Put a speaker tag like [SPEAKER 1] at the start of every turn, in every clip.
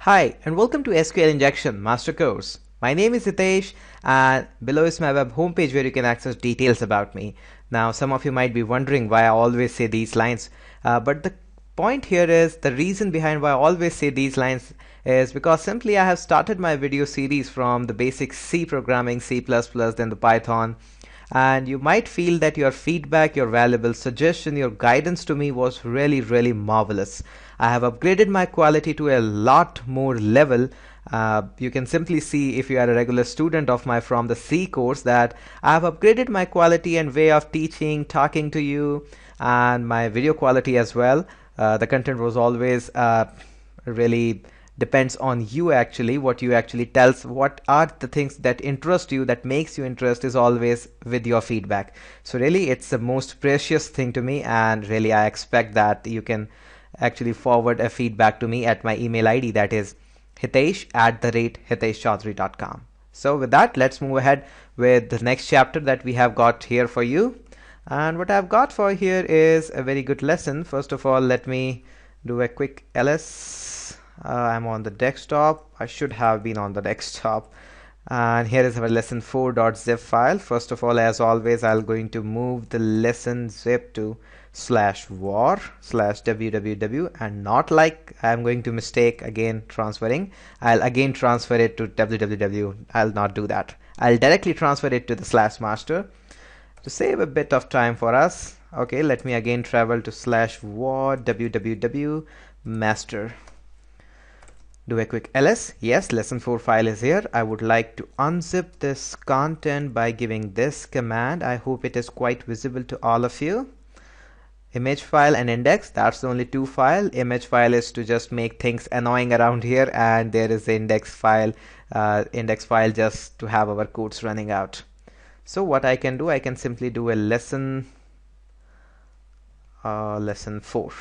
[SPEAKER 1] Hi, and welcome to SQL Injection Master Course. My name is Hitesh, and below is my web homepage where you can access details about me. Now, some of you might be wondering why I always say these lines, but the point here is the reason behind why I always say these lines is because simply I have started my video series from the basic C programming, C++, then the Python, and you might feel that your feedback, your valuable suggestion, your guidance to me was really marvelous. I have upgraded my quality to a lot more level. You can simply see if you are a regular student of my from the C course that I have upgraded my quality and way of teaching, talking to you, and my video quality as well. The content was always really depends on you actually, what you actually tells, what are the things that interest you, that makes you interest is always with your feedback. So really it's the most precious thing to me, and really I expect that you can actually forward a feedback to me at my email ID, that is hitesh@hiteshchaudhary.com. So with that, let's move ahead with the next chapter that we have got here for you. And what I've got for here is a very good lesson. First of all, let me do a quick ls. I'm on the desktop. I should have been on the desktop. And here is our lesson 4.zip file. First of all, as always, I'll going to move the lesson zip to /var/www, and not like I'm going to mistake again transferring. I'll again transfer it to www. I'll not do that. I'll directly transfer it to the /master to save a bit of time for us. Okay, let me again travel to /var www master. Do a quick ls. Yes, lesson 4 file is here. I would like to unzip this content by giving this command. I hope it is quite visible to all of you. Image file and index, that's the only two file. Image file is to just make things annoying around here, and there is the index file just to have our codes running out. So what I can do, I can simply do a lesson 4.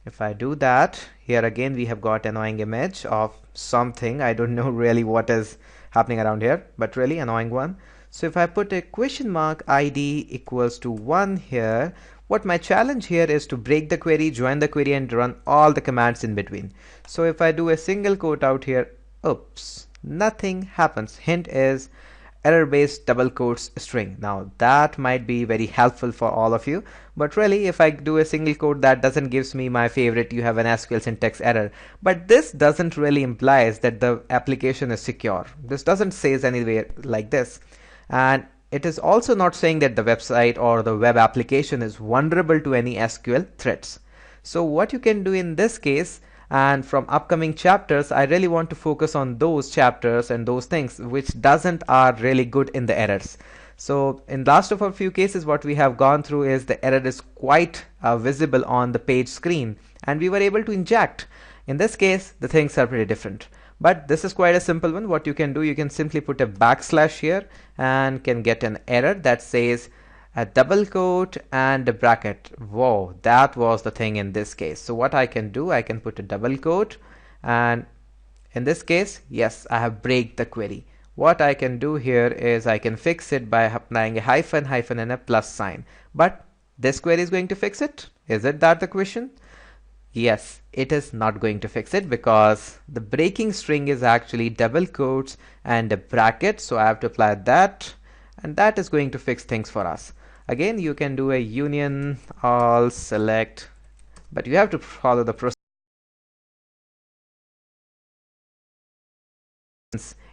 [SPEAKER 1] If I do that, here again we have got annoying image of something. I don't know really what is happening around here, but really annoying one. So if I put a question mark ID equals to 1 here, what my challenge here is to break the query, join the query, and run all the commands in between. So if I do a single quote out here, oops, nothing happens. Hint is error-based double quotes string. Now that might be very helpful for all of you, but really if I do a single quote, that doesn't gives me my favorite, you have an SQL syntax error. But this doesn't really implies that the application is secure. This doesn't say anywhere like this. And it is also not saying that the website or the web application is vulnerable to any SQL threats. So what you can do in this case, and from upcoming chapters, I really want to focus on those chapters and those things which are really good in the errors. So in last of a few cases, what we have gone through is the error is quite visible on the page screen, and we were able to inject. In this case, the things are pretty different. But this is quite a simple one. What you can do, you can simply put a backslash here and can get an error that says a double quote and a bracket. Whoa, that was the thing in this case. So what I can do, I can put a double quote, and in this case, yes, I have break the query. What I can do here is I can fix it by applying a hyphen and a plus sign. But this query is going to fix it? Is it that the question? Yes, it is not going to fix it because the breaking string is actually double quotes and a bracket. So I have to apply that, and that is going to fix things for us. Again, you can do a union all select, but you have to follow the process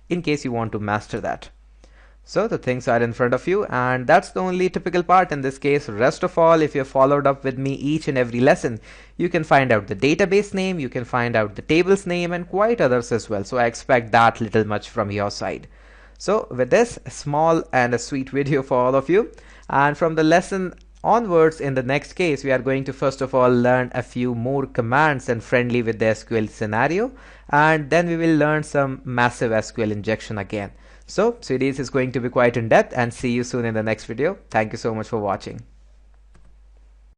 [SPEAKER 1] in case you want to master that. So the things are in front of you, and that's the only typical part in this case. Rest of all, if you have followed up with me each and every lesson, you can find out the database name, you can find out the table's name, and quite others as well. So I expect that little much from your side. So with this, a small and a sweet video for all of you. And from the lesson onwards, in the next case, we are going to first of all learn a few more commands and friendly with the SQL scenario. And then we will learn some massive SQL injection again. So series is going to be quite in depth, and see you soon in the next video. Thank you so much for watching.